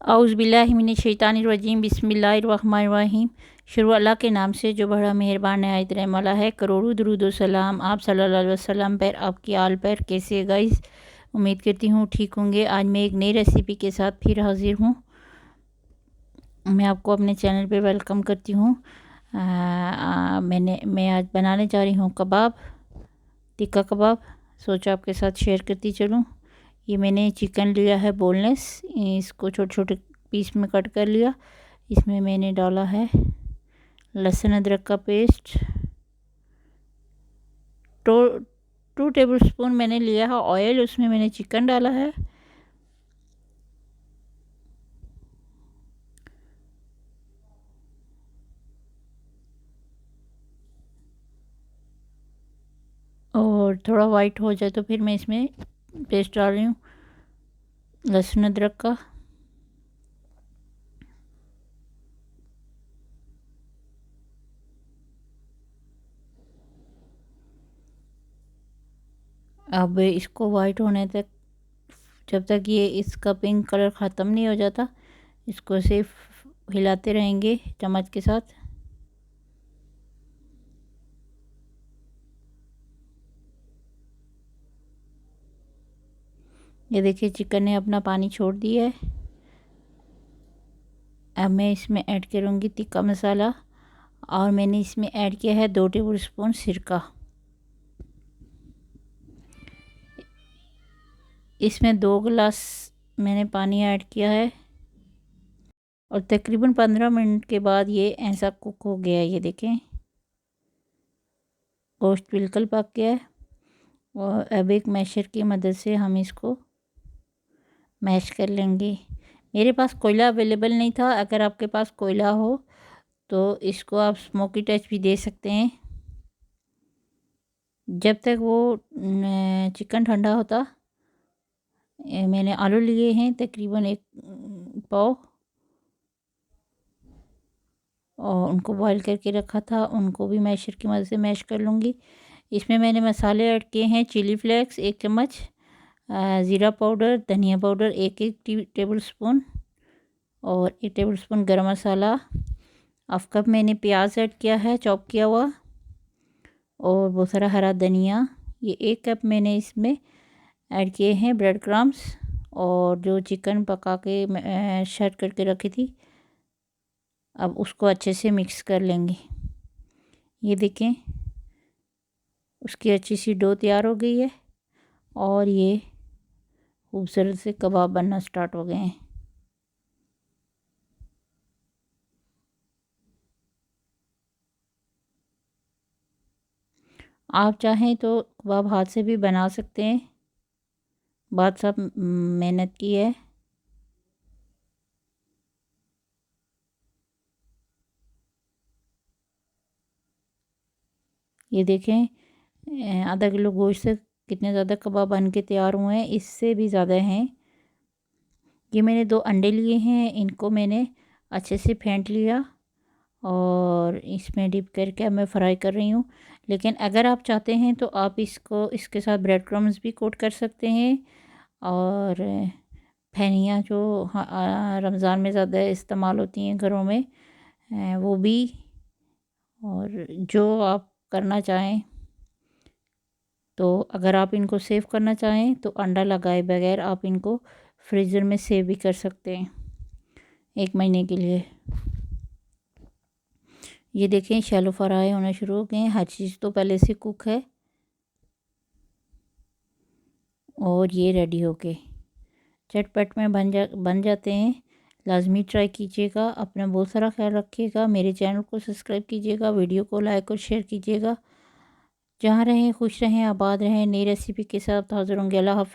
औज़ुबिल्लाहिमिनश्शैतानिर्रजीम बिस्मिल्लाहिर्रहमानिर्रहीम। शुरू अल्लाह के नाम से जो बड़ा मेहरबान नहायत रहम वाला है। करोड़ों दुरूद व सलाम आप सल्लल्लाहु अलैहि वसल्लम पर, आपकी आल पर। कैसे गाइस, उम्मीद करती हूँ ठीक होंगे। आज मैं एक नई रेसिपी के साथ फिर हाज़िर हूँ। मैं आपको अपने चैनल पे वेलकम करती हूँ। मैं आज बनाने जा रही हूँ कबाब, टिक्का कबाब। सोचा आपके साथ शेयर करती चलूँ। ये मैंने चिकन लिया है बोनलेस, इसको छोटे छोटे पीस में कट कर लिया। इसमें मैंने डाला है लहसुन अदरक का पेस्ट, 2 टेबलस्पून मैंने लिया है ऑयल, उसमें मैंने चिकन डाला है। और थोड़ा वाइट हो जाए तो फिर मैं इसमें पेस्ट डाल रही हूँ लहसुन अदरक का। अब इसको वाइट होने तक, जब तक ये इसका पिंक कलर ख़त्म नहीं हो जाता, इसको सिर्फ हिलाते रहेंगे चम्मच के साथ। ये देखिए चिकन ने अपना पानी छोड़ दिया है। अब मैं इसमें ऐड करूँगी टिक्का मसाला, और मैंने इसमें ऐड किया है 2 टेबलस्पून सिरका। इसमें 2 गिलास मैंने पानी ऐड किया है, और तकरीबन 15 मिनट के बाद ये ऐसा कुक हो गया है। ये देखें गोश्त बिल्कुल पक गया है। और अब एक मैशर की मदद से हम इसको मैश कर लेंगे। मेरे पास कोयला अवेलेबल नहीं था। अगर आपके पास कोयला हो तो इसको आप स्मोकी टच भी दे सकते हैं। जब तक वो चिकन ठंडा होता, मैंने आलू लिए हैं तकरीबन 1 पाव, और उनको बॉईल करके रखा था, उनको भी मैशर की मदद से मैश कर लूँगी। इसमें मैंने मसाले ऐड किए हैं चिली फ्लेक्स 1 चम्मच, ज़ीरा पाउडर, धनिया पाउडर 1 टेबलस्पून, और 1 टेबलस्पून गरम मसाला। हाफ कप मैंने प्याज ऐड किया है चॉप किया हुआ, और बहुत सारा हरा धनिया। ये 1 कप मैंने इसमें ऐड किए हैं ब्रेड क्रम्स, और जो चिकन पका के शर्ट करके रखी थी, अब उसको अच्छे से मिक्स कर लेंगे। ये देखें उसकी अच्छी सी डो तैयार हो गई है, और ये खूबसूरत से कबाब बनना स्टार्ट हो गए हैं। आप चाहें तो कबाब हाथ से भी बना सकते हैं, बात सब मेहनत की है। ये देखें आधा किलो गोश्त से कितने ज़्यादा कबाब बन के तैयार हुए हैं, इससे भी ज़्यादा हैं। ये मैंने 2 अंडे लिए हैं, इनको मैंने अच्छे से फेंट लिया, और इसमें डिप करके अब मैं फ्राई कर रही हूँ। लेकिन अगर आप चाहते हैं तो आप इसको इसके साथ ब्रेड क्रम्स भी कोट कर सकते हैं, और फैनियाँ जो रमज़ान में ज़्यादा इस्तेमाल होती हैं घरों में, वो भी। और जो आप करना चाहें, तो अगर आप इनको सेव करना चाहें तो अंडा लगाए बगैर आप इनको फ्रीज़र में सेव भी कर सकते हैं 1 महीने के लिए। ये देखें शैलो फ्राई होना शुरू हो गए हैं, हर चीज़ तो पहले से कुक है, और ये रेडी हो गए, झटपट में बन जाते हैं। लाजमी ट्राई कीजिएगा। अपना बहुत सारा ख्याल रखिएगा। मेरे चैनल को सब्सक्राइब कीजिएगा, वीडियो को लाइक और शेयर कीजिएगा। जहाँ रहें खुश रहें, आबाद रहें। नई रेसिपी के साथ हाज़िर होंगे। अल्लाह हाफ़िज़।